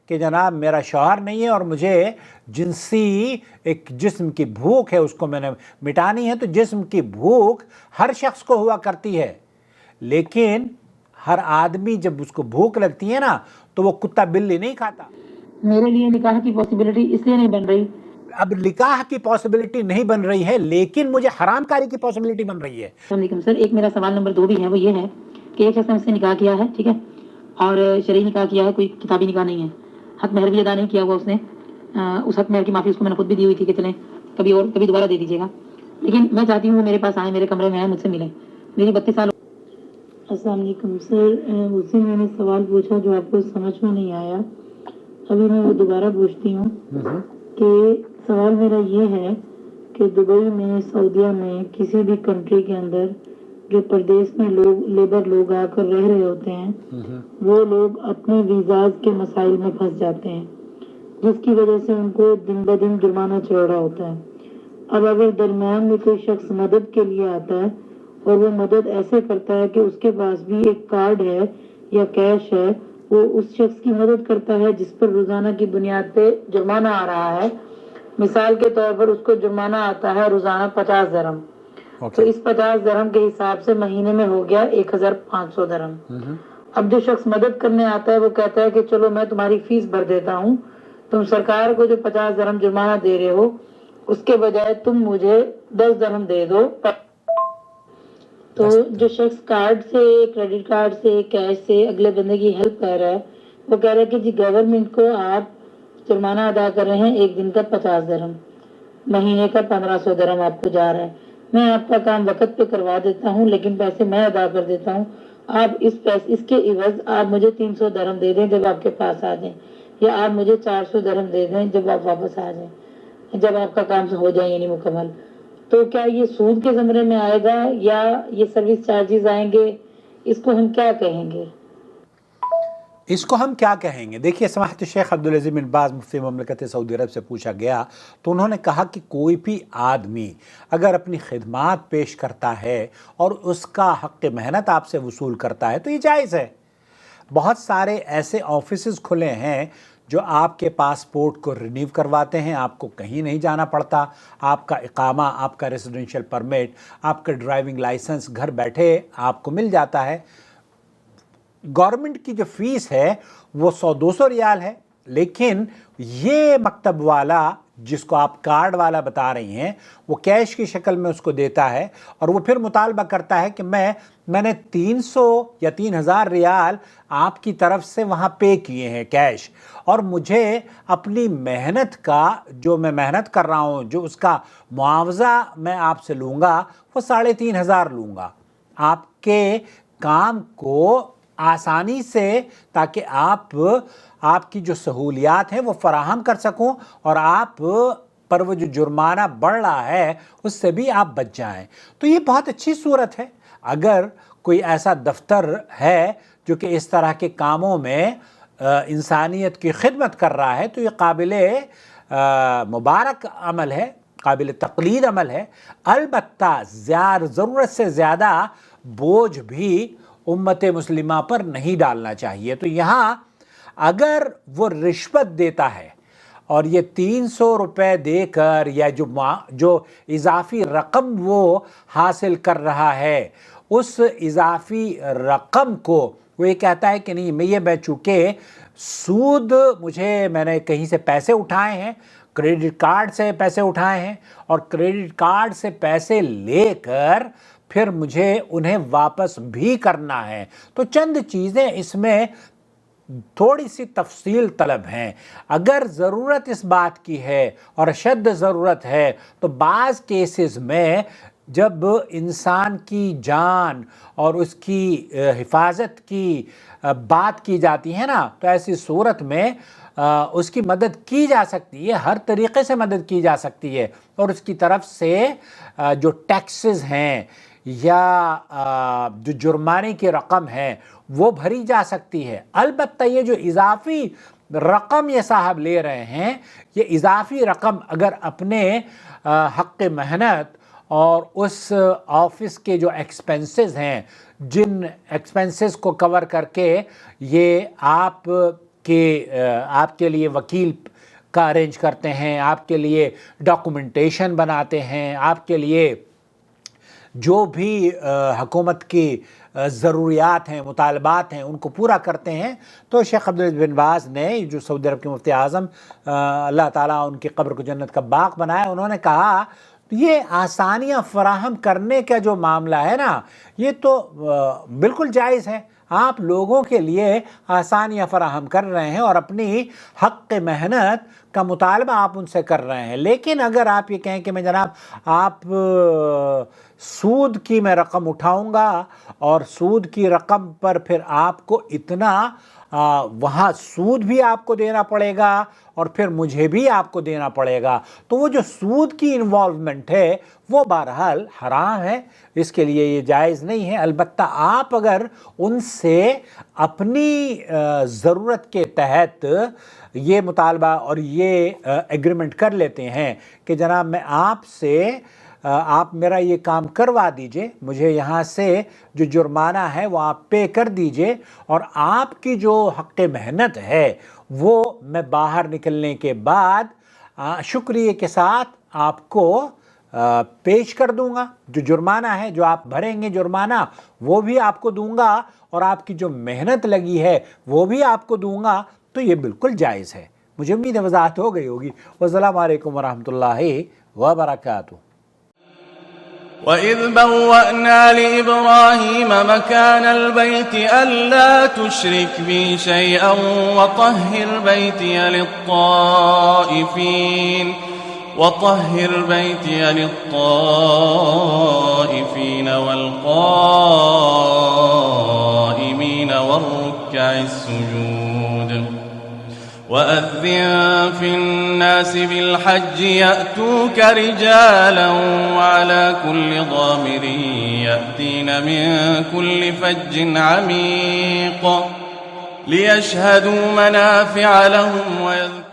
کہ جناب میرا شوہر نہیں ہے اور مجھے جنسی ایک جسم کی بھوک ہے، اس کو میں نے مٹانی ہے۔ تو جسم کی بھوک ہر شخص کو ہوا کرتی ہے، لیکن ہر آدمی جب اس کو بھوک لگتی ہے نا تو وہ کتا بلی نہیں کھاتا۔ میرے لیے نکاح کی پاسبلٹی اس لیے نہیں بن رہی، اب نکاح کی پاسبلٹی نہیں بن رہی ہے، لیکن مجھے حرام کاری کی پاسبلٹی بن رہی ہے۔ السلام علیکم سر، ایک میرا سوال نمبر 2 بھی ہے، وہ یہ ہے کہ ایک شخص نے مجھ سے نکاح کیا ہے، ٹھیک ہے، اور شرعی نکاح کیا ہے، کوئی کتابی نکاح نہیں ہے، حق مہر بھی ادا نہیں کیا ہوا اس نے، اس حق مہر کی معافی اس کو میں نے خود بھی دی ہوئی تھی کہ چلیں کبھی دوبارہ دے دیجیے گا، لیکن میں چاہتی ہوں وہ میرے پاس آئیں، میرے کمرے میں آئیں، مجھ سے ملیں، میری 32 سال۔ السلام علیکم سر، اس سے میں نے سوال پوچھا جو آپ کو سمجھ میں نہیں آیا، ابھی میں وہ دوبارہ پوچھتی ہوں کہ سوال میرا یہ ہے کہ دبئی میں، سعودیہ میں، کسی بھی کنٹری کے اندر جو پردیس میں لیبر لوگ آ کر رہ رہے ہوتے ہیں، وہ لوگ اپنے ویزاز کے مسائل میں پھنس جاتے ہیں، جس کی وجہ سے ان کو دن بدن جرمانہ چڑھ رہا ہوتا ہے۔ اب اگر درمیان میں کوئی شخص مدد کے لیے آتا ہے اور وہ مدد ایسے کرتا ہے کہ اس کے پاس بھی ایک کارڈ ہے یا کیش ہے، وہ اس شخص کی مدد کرتا ہے جس پر روزانہ کی بنیاد پہ جرمانہ آ رہا ہے، مثال کے طور پر اس کو جرمانہ آتا ہے روزانہ 50 درہم، تو اس 50 درہم کے حساب سے مہینے میں ہو گیا 1500 درہم۔ اب جو شخص مدد کرنے آتا ہے وہ کہتا ہے کہ چلو میں تمہاری فیس بھر دیتا ہوں، تم سرکار کو جو 50 درہم جرمانہ دے رہے ہو اس کے بجائے تم مجھے 10 درہم دے دو۔ تو جو شخص کارڈ سے، کریڈٹ کارڈ سے، کیش سے اگلے بندے کی ہیلپ کر رہا ہے، وہ کہہ رہا ہے کہ جی گورنمنٹ کو آپ جرمانہ ادا کر رہے ہیں ایک دن کا 50 درہم، مہینے کا 1500 درہم آپ کو جا رہا ہے، میں آپ کا کام وقت پہ کروا دیتا ہوں لیکن پیسے میں ادا کر دیتا ہوں، آپ اس کے عوض آپ مجھے 300 درہم دے دیں جب آپ کے پاس آ جائیں، یا آپ مجھے 400 درہم دے دیں جب آپ واپس آ جائیں، جب آپ کا کام ہو جائے یعنی مکمل۔ تو کیا یہ سود کے زمرے میں آئے گا یا یہ سروس چارجز آئیں گے؟ اس کو ہم کیا کہیں گے؟ اس کو ہم کیا کہیں گے؟ دیکھیے، سماحت الشیخ عبدالعزیز بن باز مفتی مملکت سعودی عرب سے پوچھا گیا تو انہوں نے کہا کہ کوئی بھی آدمی اگر اپنی خدمات پیش کرتا ہے اور اس کا حق محنت آپ سے وصول کرتا ہے تو یہ جائز ہے۔ بہت سارے ایسے آفیسز کھلے ہیں جو آپ کے پاسپورٹ کو رینیو کرواتے ہیں، آپ کو کہیں نہیں جانا پڑتا، آپ کا اقامہ، آپ کا ریزیڈنشل پرمٹ، آپ کا ڈرائیونگ لائسنس گھر بیٹھے آپ کو مل جاتا ہے۔ گورنمنٹ کی جو فیس ہے وہ 100-200 ریال ہے، لیکن یہ مکتب والا جس کو آپ کارڈ والا بتا رہی ہیں وہ کیش کی شکل میں اس کو دیتا ہے، اور وہ پھر مطالبہ کرتا ہے کہ میں نے 300 یا 3000 ریال آپ کی طرف سے وہاں پے کیے ہیں کیش، اور مجھے اپنی محنت کا، جو میں محنت کر رہا ہوں، جو اس کا معاوضہ میں آپ سے لوں گا وہ 3500 لوں گا آپ کے کام کو آسانی سے، تاکہ آپ کی جو سہولیات ہیں وہ فراہم کر سکوں اور آپ پر وہ جو جرمانہ بڑھ رہا ہے اس سے بھی آپ بچ جائیں۔ تو یہ بہت اچھی صورت ہے۔ اگر کوئی ایسا دفتر ہے جو کہ اس طرح کے کاموں میں انسانیت کی خدمت کر رہا ہے تو یہ قابل مبارک عمل ہے، قابل تقلید عمل ہے۔ البتہ ضرورت سے زیادہ بوجھ بھی امت مسلمہ پر نہیں ڈالنا چاہیے۔ تو یہاں اگر وہ رشوت دیتا ہے اور یہ 300 روپے دے کر یا جو اضافی رقم وہ حاصل کر رہا ہے اس اضافی رقم کو وہ یہ کہتا ہے کہ نہیں، میں چونکہ سود میں نے کہیں سے پیسے اٹھائے ہیں، کریڈٹ کارڈ سے پیسے اٹھائے ہیں، اور کریڈٹ کارڈ سے پیسے لے کر پھر مجھے انہیں واپس بھی کرنا ہے، تو چند چیزیں اس میں تھوڑی سی تفصیل طلب ہیں۔ اگر ضرورت اس بات کی ہے اور اشد ضرورت ہے تو بعض کیسز میں جب انسان کی جان اور اس کی حفاظت کی بات کی جاتی ہے نا، تو ایسی صورت میں اس کی مدد کی جا سکتی ہے، ہر طریقے سے مدد کی جا سکتی ہے، اور اس کی طرف سے جو ٹیکسز ہیں یا جو جرمانے کی رقم ہے وہ بھری جا سکتی ہے۔ البتہ یہ جو اضافی رقم یہ صاحب لے رہے ہیں، یہ اضافی رقم اگر اپنے حق محنت اور اس آفس کے جو ایکسپنسز ہیں، جن ایکسپنسز کو کور کر کے یہ آپ کہ آپ کے لیے وکیل کا ارینج کرتے ہیں، آپ کے لیے ڈاکومنٹیشن بناتے ہیں، آپ کے لیے جو بھی حکومت کی ضروریات ہیں، مطالبات ہیں، ان کو پورا کرتے ہیں۔ تو شیخ عبدالعزیز بن باز نے، جو سعودی عرب کے مفتی اعظم اللہ تعالیٰ ان کی قبر کو جنت کا باغ بنائے، انہوں نے کہا یہ آسانیاں فراہم کرنے کا جو معاملہ ہے نا، یہ تو بالکل جائز ہے۔ آپ لوگوں کے لیے آسانیاں فراہم کر رہے ہیں اور اپنی حق محنت کا مطالبہ آپ ان سے کر رہے ہیں، لیکن اگر آپ یہ کہیں کہ میں جناب آپ سود کی میں رقم اٹھاؤں گا اور سود کی رقم پر پھر آپ کو اتنا وہاں سود بھی آپ کو دینا پڑے گا اور پھر مجھے بھی آپ کو دینا پڑے گا، تو وہ جو سود کی انوالومنٹ ہے وہ بہرحال حرام ہے، اس کے لیے یہ جائز نہیں ہے۔ البتہ آپ اگر ان سے اپنی ضرورت کے تحت یہ مطالبہ اور یہ ایگریمنٹ کر لیتے ہیں کہ جناب میں آپ سے آپ میرا یہ کام کروا دیجئے، مجھے یہاں سے جو جرمانہ ہے وہ آپ پے کر دیجئے، اور آپ کی جو حق محنت ہے وہ میں باہر نکلنے کے بعد شکریہ کے ساتھ آپ کو پیش کر دوں گا، جو جرمانہ ہے جو آپ بھریں گے جرمانہ وہ بھی آپ کو دوں گا، اور آپ کی جو محنت لگی ہے وہ بھی آپ کو دوں گا، تو یہ بالکل جائز ہے۔ مجھے امید ہے وضاحت ہو گئی ہوگی۔ والسلام علیکم ورحمۃ اللہ وبرکاتہ۔ وَإِذْ بَوَّأْنَا لِإِبْرَاهِيمَ مَكَانَ الْبَيْتِ أَلَّا تُشْرِكْ بِي شَيْئًا وَطَهِّرْ بَيْتِيَ لِلطَّائِفِينَ وَالْقَائِمِينَ وَالرُّكَّعِ السُّجُودِ وَأَذِّن فِي النَّاسِ بِالْحَجِّ يَأْتُوكَ رِجَالًا وَعَلَى كُلِّ ضَامِرٍ يَأْتِينَ مِنْ كُلِّ فَجٍّ عَمِيقٍ لِيَشْهَدُوا مَنَافِعَ لَهُمْ وَيَذْكُرُوا